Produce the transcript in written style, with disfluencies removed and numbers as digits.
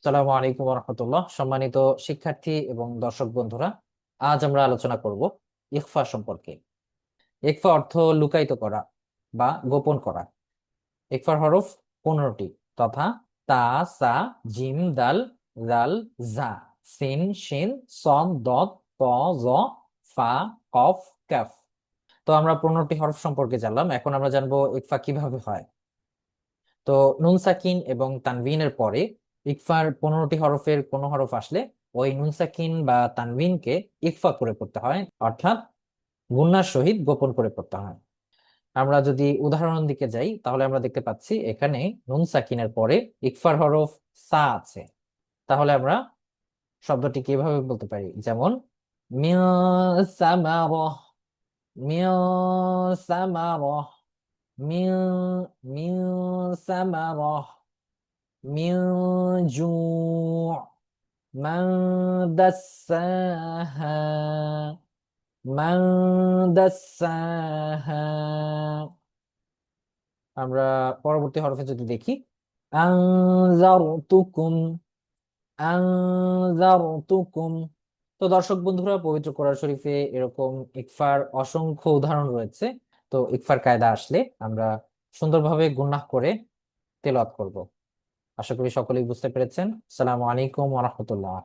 আসসালামু আলাইকুম রহমতুল্লাহ। সম্মানিত শিক্ষার্থী এবং দর্শক বন্ধুরা, আজ আমরা আলোচনা করব ইখফা সম্পর্কে। ইখফা অর্থ লুকায়িত করা বা গোপন করা। ইখফার হরফ 15টি, তথা তা, সা, জিম, দাল, জাল, জা, সিন, শিন, সদ, দদ, ত, জ, ফা, কফ, কাফ। তো আমরা 15টি হরফ সম্পর্কে জানলাম। এখন আমরা জানবো ইখফা কিভাবে হয়। তো নুন সাকিন এবং তানভিনের পরে ইকফার 15টি হরফের কোন হরফ আসলে ওই নুন সাকিন বা তানভিনকে ইকফা করে পড়তে হয়, অর্থাৎ গুণনার সহিত গোপন করে পড়তে হয়। আমরা যদি উদাহরণ দিকে যাই তাহলে আমরা দেখতে পাচ্ছি এখানে নুন সাকিনের পরে ইকফার হরফ সা আছে। তাহলে আমরা শব্দটি কিভাবে বলতে পারি, যেমন মিন সামারহ, মিন সামারহ, মিন মিন সামারহ, মিন জু, মান দাসাহা, মান দাসাহা। আমরা পরবর্তী হরফে যদি দেখি, আনজারতুকুম, আনজারতুকুম। তো দর্শক বন্ধুরা, পবিত্র কোরআন শরীফে এরকম ইকফার অসংখ্য উদাহরণ রয়েছে। তো ইকফার কায়দা আসলে আমরা সুন্দরভাবে গুনাহ করে তেলাওয়াত করব। আশা করি সকলেই বুঝতে পেরেছেন। আসসালামু আলাইকুম ওয়া রাহমাতুল্লাহ।